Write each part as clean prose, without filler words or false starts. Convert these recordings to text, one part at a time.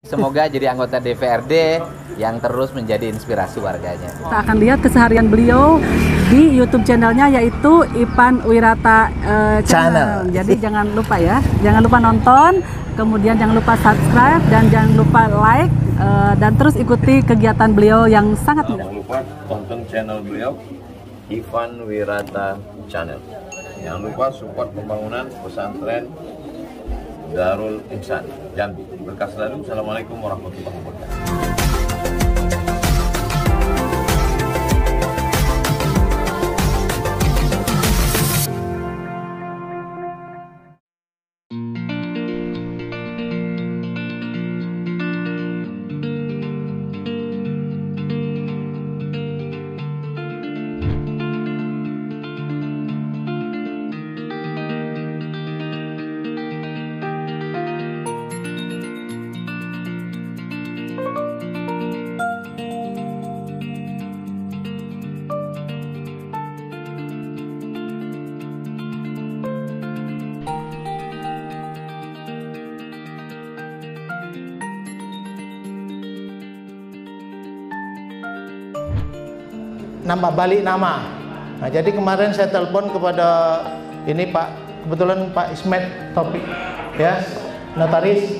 Semoga jadi anggota DPRD yang terus menjadi inspirasi warganya. Kita akan lihat keseharian beliau di YouTube channelnya, yaitu Ipan Wirata Channel. Jadi jangan lupa ya, jangan lupa nonton, kemudian jangan lupa subscribe dan jangan lupa like, dan terus ikuti kegiatan beliau yang sangat mudah. Jangan lupa tonton channel beliau, Ipan Wirata Channel. Jangan lupa support pembangunan pesantren Darul Ihsan Jambi. Berkah selalu. Assalamualaikum warahmatullahi wabarakatuh. Nambah balik nama. Nah, jadi kemarin saya telepon kepada ini Pak, kebetulan Pak Ismet Topik, ya, notaris.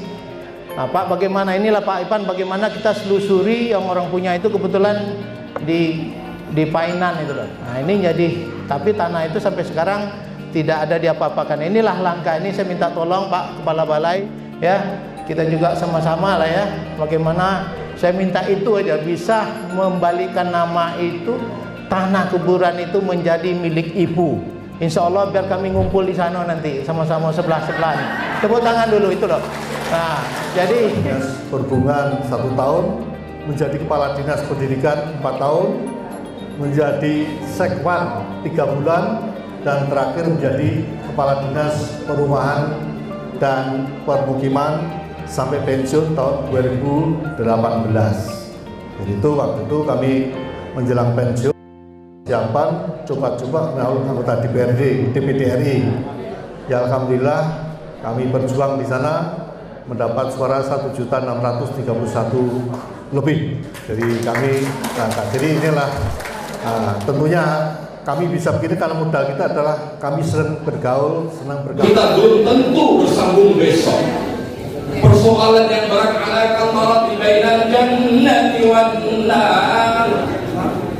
Nah, Pak, bagaimana inilah Pak Ipan, bagaimana kita selusuri yang orang punya itu kebetulan di Painan itu loh. Nah, ini jadi, tapi tanah itu sampai sekarang tidak ada diapa-apakan. Inilah langkah ini, saya minta tolong Pak Kepala Balai, ya, kita juga sama-sama lah ya, bagaimana. Saya minta itu aja, bisa membalikkan nama itu, tanah kuburan itu menjadi milik ibu. Insya Allah biar kami ngumpul di sana nanti sama-sama sebelah-sebelah. Tepuk tangan dulu itu loh. Nah, jadi Perhubungan 1 tahun, menjadi Kepala Dinas Pendidikan 4 tahun, menjadi Sekwan 3 bulan, dan terakhir menjadi Kepala Dinas Perumahan dan Permukiman sampai pensiun tahun 2018. Jadi itu waktu itu kami menjelang pensiun siapan coba-coba anggota DPD RI. Ya alhamdulillah kami berjuang di sana mendapat suara 1.631 lebih. Jadi kami angkat. Jadi inilah tentunya kami bisa begini karena modal kita adalah kami senang bergaul. Kita belum tentu bersambung besok. Persoalan yang berat marat di bainal jannati wan nar.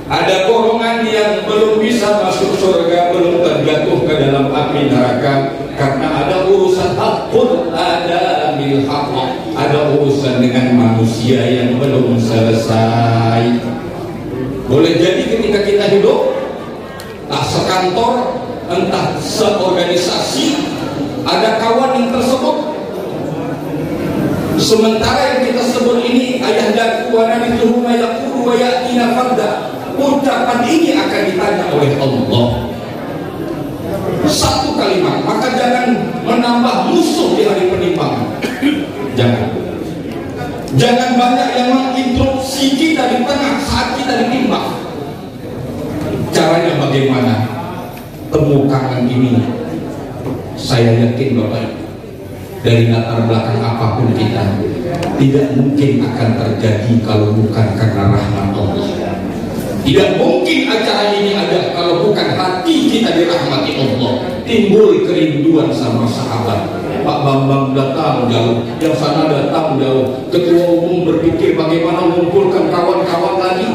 Ada golongan yang belum bisa masuk surga, belum terjatuh ke dalam api neraka karena ada urusan hakul ada bil haqq, ada urusan dengan manusia yang belum selesai. Boleh jadi ketika kita hidup, entah sekantor, entah seorganisasi, ada kawan yang tersebut. Sementara yang kita sebut ini ayahdaku wa nabituhu ma yaqulu wa ya'tina farda, ucapan ini akan ditanya oleh Allah. Satu kalimat, maka jangan menambah musuh di hari penimbangan. Jangan banyak yang menginterupsi kita di tengah saat kita ditimbang. Caranya bagaimana? Temukan ini. Saya yakin Bapak Ibu, dari latar belakang apapun kita, tidak mungkin akan terjadi kalau bukan karena rahmat Allah. Tidak mungkin acara ini ada kalau bukan hati kita dirahmati Allah. Timbul kerinduan sama sahabat. Pak Bambang datang jauh, yang sana datang jauh. Ketua umum berpikir bagaimana mengumpulkan kawan-kawan lagi.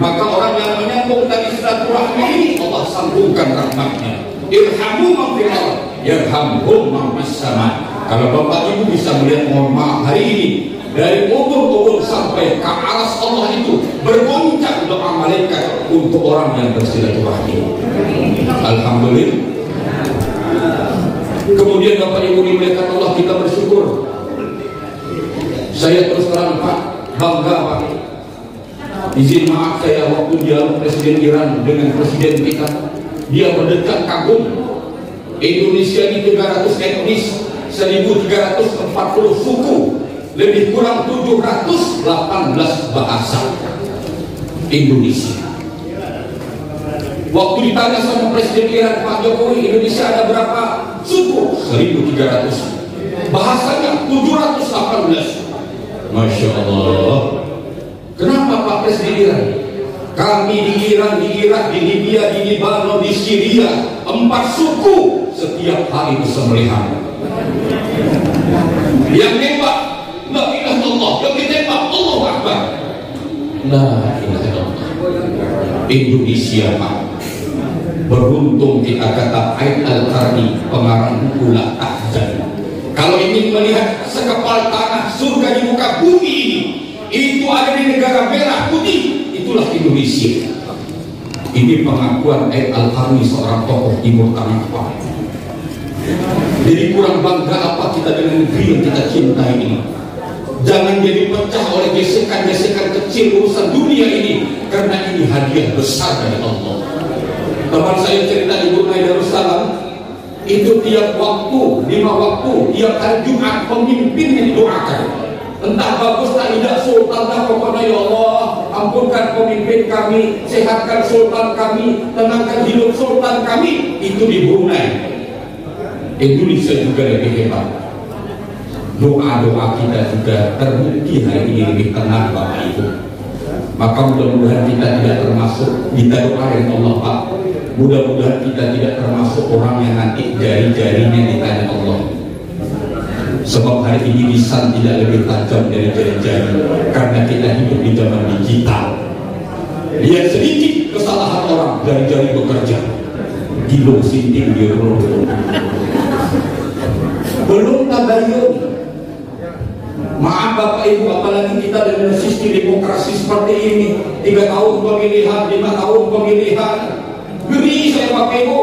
Maka orang yang menyambung tadi silaturahmi ini, Allah sambungkan rahmatnya. Irhamu man fil ardh yarhamhum man fis sama. Kalau Bapak Ibu bisa melihat, mohon maaf, hari ini dari umur sampai ke aras Allah itu bergoncang doa malaikat untuk orang yang bersilaturahmi. Alhamdulillah. Kemudian Bapak Ibu dimuliakan Allah, kita bersyukur. Saya terus terang Pak, bangga Pak. Izin maaf saya waktu dialog Presiden Iran dengan Presiden kita, dia mendekat kagum. Indonesia ini 300 etnis, 1.340 suku, lebih kurang 718 bahasa Indonesia. Waktu ditanya sama Presiden Iran Pak Jokowi, Indonesia ada berapa suku? 1.300. Bahasanya 718. Masya Allah. Kenapa Pak Presiden Iran? Kami di Iran, di Irak, di Libya, di Libanon, di Syria, 4 suku setiap hari bersembelihan. Yang nembak, la ilaha illallah. Yang ditembak, Allahu Akbar. La ilaha illallah. Indonesia, Pak. Beruntung kita kata Aid Al-Qarni, pengarang buku La Tahzan. Kalau ingin melihat sekepal tanah surga di muka bumi ini, itu ada di negara merah putih. Itulah Indonesia. Ini pengakuan Aid Al-Qarni, seorang tokoh Timur Tengah, Pak. Jadi kurang bangga apa kita dengan negeri yang kita cintai ini. Jangan jadi pecah oleh gesekan-gesekan kecil urusan dunia ini, karena ini hadiah besar dari Allah. Teman saya cerita di Brunei Darussalam, itu tiap waktu, 5 waktu, tiap hari Jumat pemimpinnya didoakan. Entah bagus tak tidak sultan, tak pokoknya ya Allah, ampunkan pemimpin kami, sehatkan sultan kami, tenangkan hidup sultan kami. Itu di Brunei. Indonesia juga lebih hebat. Doa-doa kita juga terbukti hari ini lebih tenang, Bapak Ibu. Maka mudah-mudahan kita tidak termasuk, kita doain Allah, Pak, mudah-mudahan kita tidak termasuk orang yang nanti jari-jarinya ditanya Allah. Sebab hari ini lisan tidak lebih tajam dari jari-jari, karena kita hidup di zaman digital. Lihat sedikit kesalahan orang, jari-jari bekerja. Gilo sinting di rodo. Belum tabayun. Maaf Bapak Ibu, apalagi kita dengan sistem demokrasi seperti ini, 3 tahun pemilihan, 5 tahun pemilihan. Geri saya Bapak Ibu.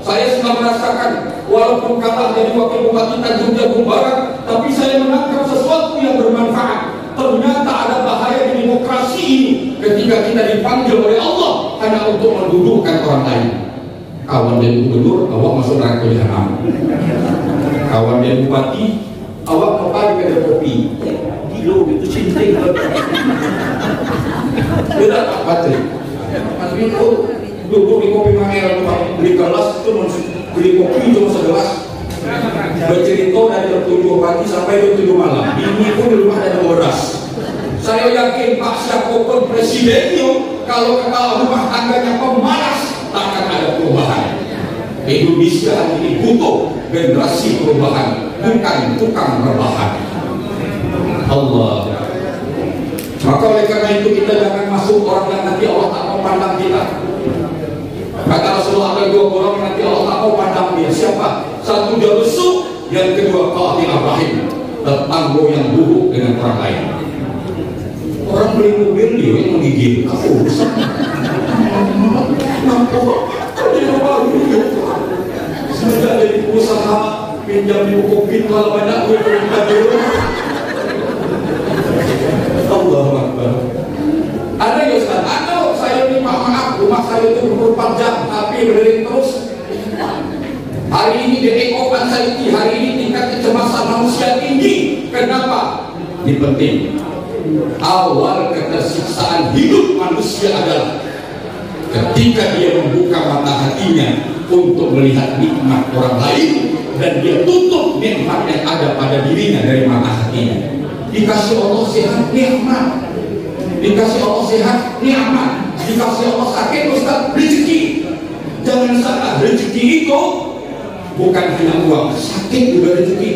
Saya sudah merasakan, walaupun kalah dari wakil bupati Tanjung Jabung Barat, tapi saya menangkap sesuatu yang bermanfaat. Ternyata ada bahaya di demokrasi ini ketika kita dipanggil oleh Allah hanya untuk mendudukkan orang lain. Kawan dari gubernur, awak masuk neraka jahanam. Kawan dari bupati, awak kepala kedai kopi. Gilo itu cintai. Beda tak patri. Mas Biko duduk di kopi Mangel, beli gelas itu beli kopi cuma segelas. Bercerita dari jam 7 pagi sampai jam 7 malam. Bini pun di rumah ada beras. Saya yakin Pak siapapun presidennya, kalau kepala rumah tangganya pemalas, takkan ada perubahan. Indonesia ini butuh generasi perubahan, bukan tukang rebahan. Allah. Maka oleh karena itu kita jangan masuk orang yang nanti Allah tak mau pandang kita. Kata Rasulullah ada 2 orang nanti Allah tak mau pandang dia. Siapa? Satu dia besuk, yang kedua Qatil Ibrahim, tetangga yang buruk dengan orang lain. Orang beli mobil dia yang menggigit. Aku besar. Sudah jadi pengusaha, pinjam di buku kalau banyak duit minta dulu. Allahu Akbar. Ada ya Ustaz, ada saya ini maaf, rumah saya itu 24 jam tapi berdering terus. Hari ini DEO-kan saya ini, hari ini tingkat kecemasan manusia tinggi. Kenapa? Ini penting. Awal ketersiksaan hidup manusia adalah ketika dia membuka mata hatinya untuk melihat nikmat orang lain dan dia tutup nikmat yang ada pada dirinya dari mata hatinya. Dikasih Allah sehat, nikmat. Dikasih Allah sehat, nikmat. Dikasih Allah sakit, Ustaz, rezeki. Jangan salah, rezeki itu bukan hanya uang, sakit juga rezeki.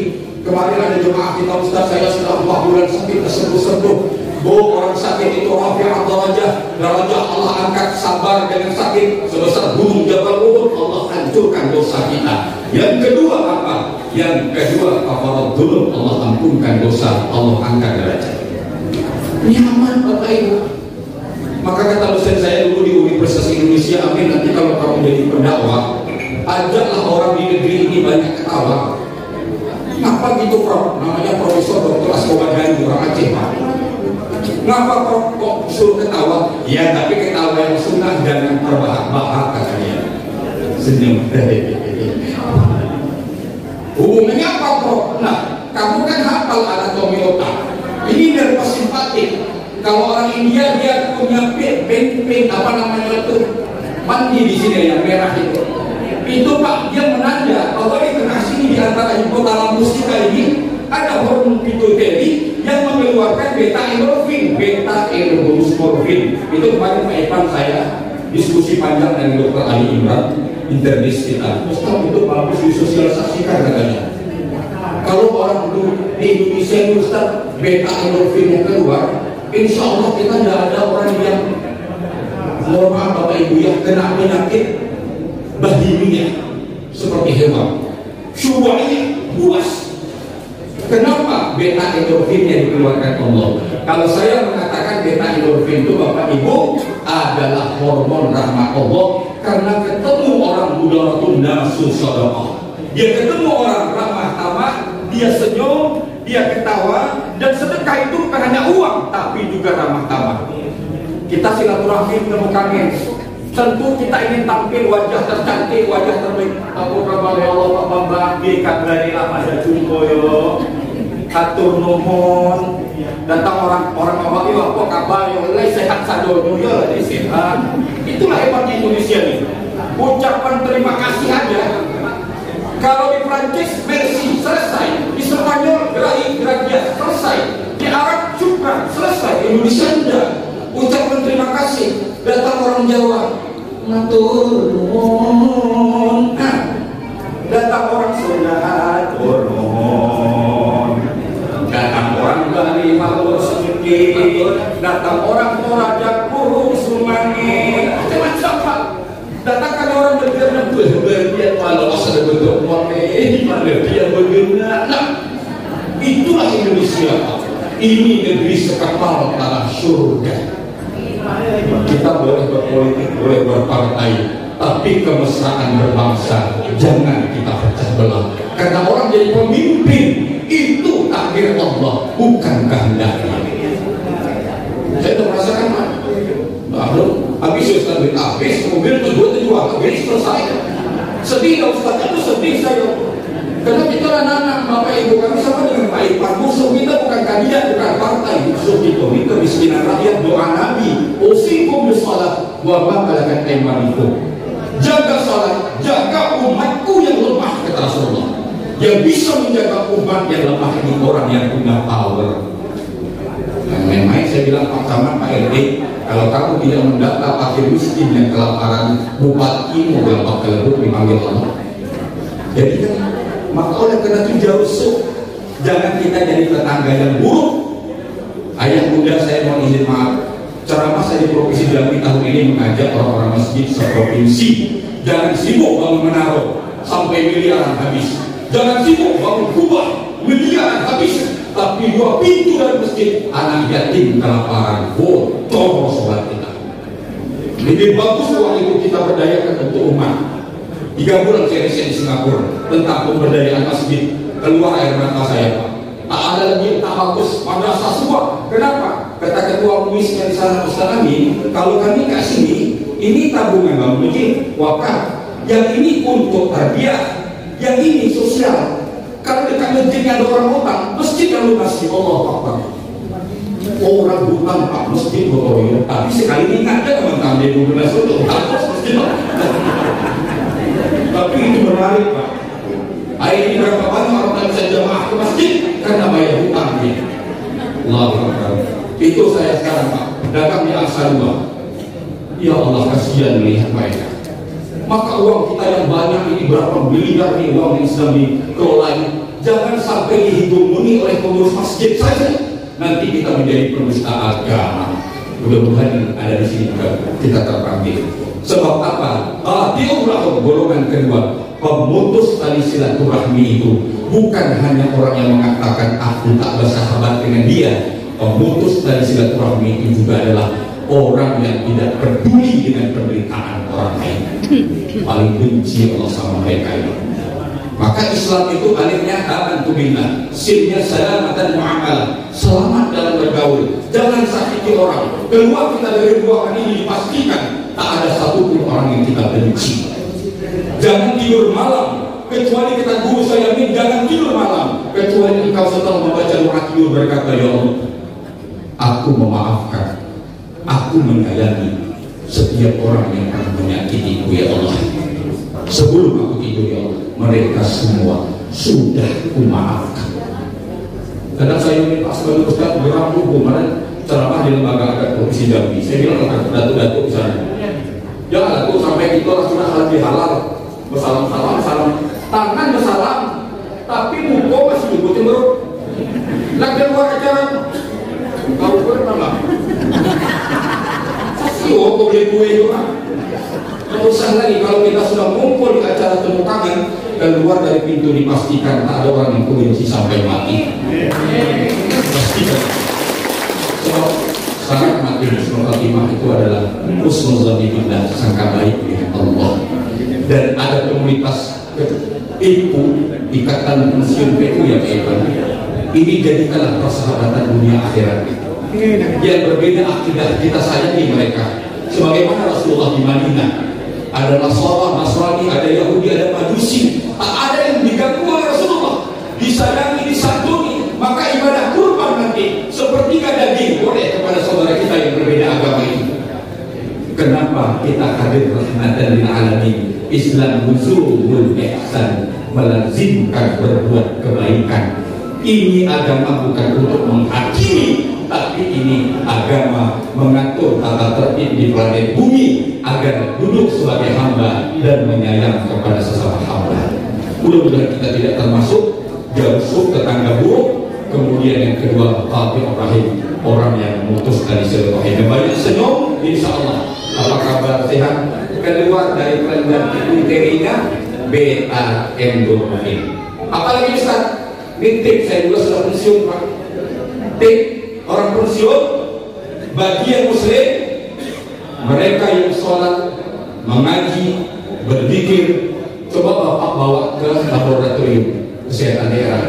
Kemarin ada jemaah kita, Ustaz, saya sudah 4 bulan sakit tersentuh-sentuh. Orang sakit itu rafi'at darajah Allah angkat, sabar dengan sakit sebesar gunung Jabal Uhud, Allah hancurkan dosa kita. Yang kedua apa? Yang kedua kafarat dzunub, Allah ampunkan dosa, Allah angkat derajat. Nyaman Bapak Ibu. Maka kata dosen saya dulu di Universitas Indonesia, amin, nanti kalau kamu jadi pendakwah, ajaklah orang di negeri ini banyak ketawa. Kenapa gitu Prof? Namanya Profesor Dr. Askobat Gani, orang Aceh Pak. Kenapa Prof kok suruh ketawa? Ya tapi ketawa yang sunnah, jangan terbahak-bahak katanya. Senyum. Hubungannya apa Prof? Nah, kamu kan hafal anatomi otak. Ini nervus simpatik. Kalau orang India dia punya pin apa namanya itu, mandi di sini yang merah itu Pak, dia menanda bahwa di tengah sini di antara hipotalamus kita ini ada hormon pituitari yang mengeluarkan beta endorfin. Itu kemarin Pak Ivan saya diskusi panjang dengan Dr. Ali Imran, internis kita. Ustaz, itu bagus disosialisasikan katanya. Kalau orang di Indonesia ini Ustaz, beta endorfin yang keluar, insya Allah kita tidak ada orang yang, mohon maaf Bapak Ibu ya, kena penyakit bahimia seperti hewan. Syuwainya puas. Kenapa beta endorfin yang dikeluarkan Allah? Kalau saya mengatakan beta endorfin itu Bapak Ibu adalah hormon rahmat Allah, karena ketemu orang mudaratun nasus sadaqah. Dia ketemu orang ramah tamah, dia senyum, dia ketawa, dan sedekah itu bukan hanya uang, tapi juga ramah tamah. Kita silaturahmi ketemu kangen. Tentu kita ingin tampil wajah tercantik, wajah terbaik. Aku kabar ya Allah Pak Bambang, di kabrani lah pada jumbo yo. Atur nuhun. Datang orang awak yo apa kabar yo, lagi sehat sadono yo, lagi sehat. Itulah hebatnya Indonesia nih. Ucapan terima kasih aja. Kalau di Prancis merci selesai, di Spanyol gracias selesai, di Arab syukran selesai, Indonesia enggak. Ucapan terima kasih. Datang orang Jawa, matur nuwun. Datang orang Sunda, matur nuwun. Datang orang Bali, matur sedikit. Datang orang Toraja, kurung sumangi. Macam-macam Pak. Datangkan orang berbiar walau asal bentuk di mana dia berguna. Nah, itulah Indonesia Pak. Ini negeri sekapal tanah surga. Kita boleh berpolitik, boleh berpartai, tapi kemesraan berbangsa jangan kita pecah belah. Karena orang jadi pemimpin itu takdir Allah, bukan kehendaknya. Saya sudah merasakan Pak. Habis Ustaz duit habis, mobil terjual habis, selesai. Sedih ya Ustaz, itu sedih saya. Karena kita anak-anak, Bapak Ibu kami sama dengan Pak Ipan. Musuh kita bukan kandidat, bukan partai. Musuh kita ini kemiskinan rakyat, doa Nabi. Usikum bisalat wa ba'alakan aimanikum. Jaga salat, jaga umatku yang lemah, kata Rasulullah. Yang bisa menjaga umat yang lemah ini orang yang punya power. Yang main-main saya bilang Pak Camat, Pak RT, kalau kamu tidak mendata fakir miskin yang kelaparan, bupati mau gampang kelebut dipanggil Allah. Jadi kan, maka oleh karena itu jauh jangan kita jadi tetangga yang buruk. Ayah muda saya mau izin maaf, ceramah saya di Provinsi Jambi tahun ini mengajak orang-orang masjid seprovinsi, jangan sibuk bangun menara sampai miliaran habis, jangan sibuk bangun kubah miliaran habis, tapi 2 pintu dari masjid anak yatim kelaparan, bocor sholat kita. Lebih bagus uang itu kita berdayakan untuk umat. 3 bulan saya riset di Singapura tentang pemberdayaan masjid, keluar air mata saya Pak. Tak ada lagi tak bagus madrasah semua. Kenapa? Kata ketua MUIS di sana Ustaz Amin, kalau kami kat sini, ini tabungan bangun masjid, wakaf. Yang ini untuk tarbiyah, yang ini sosial. Kalau dekat masjidnya ada orang hutang, masjid yang lunasi. Allah Akbar. Orang hutang Pak, masjid betul. Tapi sekali ini nggak ada teman-teman di lunasi untuk hapus masjid. Tapi itu menarik Pak. Hari ini berapa banyak orang tak bisa jamaah ke masjid karena bayar hutang dia. Allahu Akbar. Itu saya sekarang Pak, dagang di Al-Salwa. Ya Allah, kasihan melihat mereka. Maka uang kita yang banyak ini, berapa miliar nih uang yang sedang dikelola, jangan sampai dihidupuni oleh pengurus masjid saja. Nanti kita menjadi penista agama. Mudah-mudahan ada di sini juga kita terpanggil. Sebab apa? Atiullah, golongan kedua, pemutus tali silaturahmi itu bukan hanya orang yang mengatakan aku tak bersahabat dengan dia. Pemutus tali silaturahmi itu juga adalah orang yang tidak peduli dengan penderitaan orang lain. Paling benci Allah sama mereka ini. Maka Islam itu alifnya amantu billah, sinnya salamatan muamalah, selamat dalam bergaul. Jangan sakiti orang. Keluar kita dari ruangan ini dipastikan tak ada satupun orang yang kita benci. Jangan tidur malam, kecuali kita guru saya ini jangan tidur malam, kecuali engkau setelah membaca doa tidur berkata, ya Allah, aku memaafkan, aku menyayangi setiap orang yang pernah menyakitiku ya Allah. Sebelum aku tidur ya Allah, mereka semua sudah kumaafkan. Kadang saya minta sebagai Ustaz berambut kemarin ceramah di lembaga adat Provinsi Jambi. Saya bilang ke datuk-datuk di sana, jangan tuh sampai kita sudah halal halal bersalam-salam, salam tangan bersalam, tapi muka masih nyebut cemberut. Lagi luar acara, kau pernah nggak? Sio kau beli kue itu kan? Terusan lagi kalau kita sudah ngumpul di acara temu tangan dan keluar dari pintu dipastikan tak ada orang yang kunci sampai mati. Pastikan. Sebab syarat mati husnul khatimah itu adalah husnul dzanni billah, sangka baik dengan Allah. Dan ada komunitas IPU, Ikatan Pensiun PU yang hebat. Ini jadikanlah persahabatan dunia akhirat. Yang berbeda akidah kita sayangi mereka. Sebagaimana Rasulullah di Madinah, ada Nasrani, ada Yahudi, ada Majusi, tak ada yang diganggu oleh Rasulullah, disayangi, disantuni. Maka ibadah kurban nanti sepertiga daging boleh kepada saudara kita yang berbeda agama itu. Kenapa kita hadir rahmatan lil alamin? Islam nuzulul ihsan, melazimkan berbuat kebaikan. Ini agama bukan untuk menghakimi, tapi ini agama mengatur tata tertib di planet bumi agar duduk sebagai hamba dan menyayang kepada sesama hamba. Mudah-mudahan kita tidak termasuk jauh tetangga buruk. Kemudian yang kedua, Fatih Rahim, orang yang memutus tali silaturahim. Banyak senyum, insya Allah. Apa kabar sehat? Keluar dari kelenggan kriterinya beta endorfin. Apalagi Ustaz? Tip, saya juga sudah pensiun Pak. Tip, orang pensiun bagi yang muslim, mereka yang sholat, mengaji, berzikir, coba Bapak bawa ke laboratorium kesehatan daerah,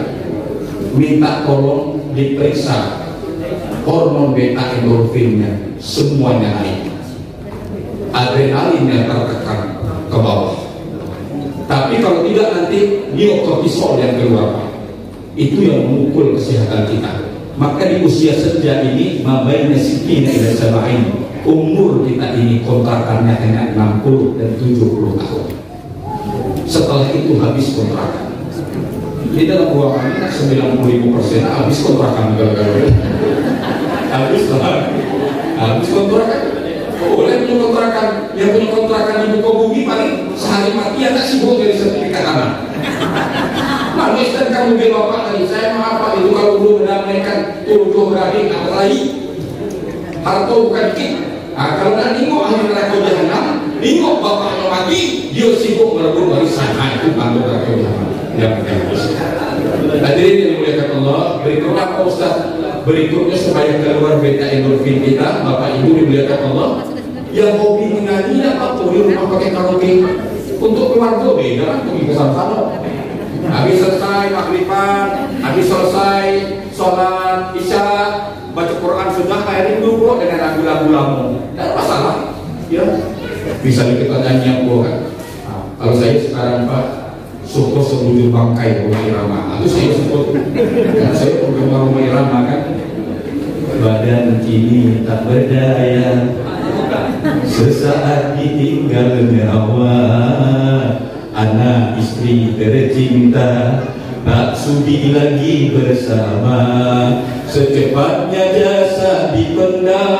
minta tolong diperiksa hormon beta endorfinnya, semuanya naik, adrenalinnya tertekan ke bawah. Tapi kalau tidak nanti neokortisol yang keluar Pak, itu yang memukul kesehatan kita. Maka di usia senja ini mabaina sittina ila sab'in, umur kita ini kontrakannya hanya 60 dan 70 tahun. Setelah itu habis kontrakan. Di dalam ruangan 95% habis kontrakan gara-gara habis kontrakan. Boleh punya kontrakan, yang punya kontrakan di muka bumi paling sehari mati ya tak sibuk dari sertifikat tanah. Manis dan kamu bilang Bapak tadi, saya mau apa itu kalau belum mendamaikan 7 hari lagi harta bukan dikit. Nah, kalau nak ningok ahli neraka jahanam, ningok bapaknya mati, dia sibuk merebut warisan. Nah, itu tanggung neraka jahanam yang bagus. Hadirin yang dimuliakan Allah, berikutnya Pak Ustaz, berikutnya supaya keluar beta endorfin kita, Bapak Ibu dimuliakan Allah, yang hobi menyanyi apa tuh di rumah pakai karaoke untuk keluarga beda kan pergi ke sana. Habis selesai maghriban, habis selesai sholat isya, baca Quran sudah akhirnya duduk dengan lagu-lagu lama. Tidak ada masalah, ya. Bisa kita nyanyi apa kan? Nah, kalau saya sekarang Pak syukur sebujur bangkai Rumah Irama, itu saya syukur karena saya penggemar Rumah Irama kan. Badan kini tak berdaya, sesaat ditinggal nyawa. Anak istri tercinta tak sudi lagi bersama, secepatnya jasa dipendam.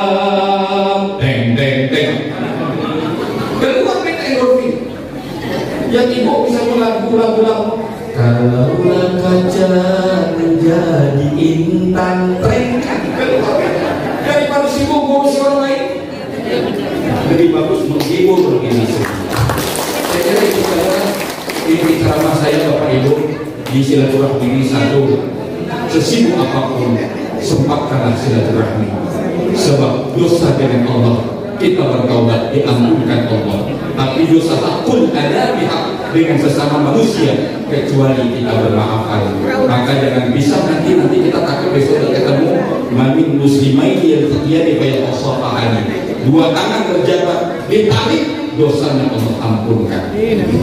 Teng teng teng. Keluar beta endorfin yang ibu bisa lagu-lagu. Kalaulah kaca menjadi intan, keluar daripada sibuk ngurus orang lain, lebih bagus menghibur ini. Saya kira itu adalah ini ceramah saya Bapak Ibu di silaturahmi ini satu. Sesibuk apapun sempatkanlah silaturahmi, sebab dosa dengan Allah kita bertaubat diampunkan Allah, tapi dosa takul ada pihak dengan sesama manusia kecuali kita bermaafkan. Maka jangan bisa nanti kita takut besok ketemu mamin muslimaini yang terjadi kayak osofahani, dua tangan terjabat ditarik, dosanya Allah ampunkan.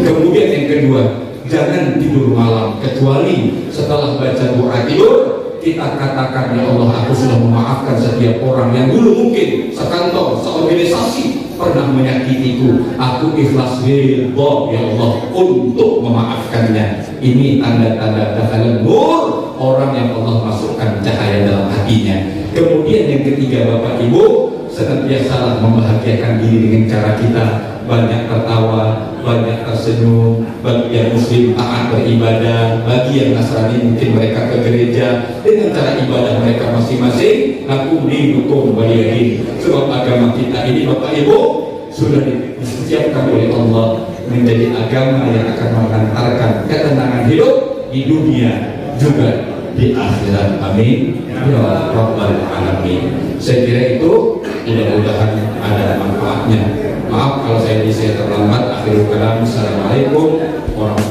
Kemudian yang kedua, jangan tidur malam kecuali setelah baca doa tidur kita katakan, ya Allah, aku sudah memaafkan setiap orang yang dulu mungkin sekantor, seorganisasi pernah menyakitiku. Aku ikhlas ridha ya Allah untuk memaafkannya. Ini tanda-tanda dakhalan nur, orang yang Allah masukkan hatinya. Kemudian yang ketiga, Bapak Ibu, senantiasa membahagiakan diri dengan cara kita banyak tertawa, banyak tersenyum. Bagi yang Muslim taat beribadah, bagi yang Nasrani mungkin mereka ke gereja dengan cara ibadah mereka masing-masing. Lakum dinukum waliyadin. Sebab agama kita ini, Bapak Ibu, sudah disiapkan oleh Allah menjadi agama yang akan mengantarkan ketenangan hidup di dunia juga di akhirat. Amin ya rabbal alamin. Saya kira itu mudah-mudahan ada manfaatnya. Maaf kalau saya terlambat. Akhirul kalam. Assalamualaikum warahmatullahi wabarakatuh.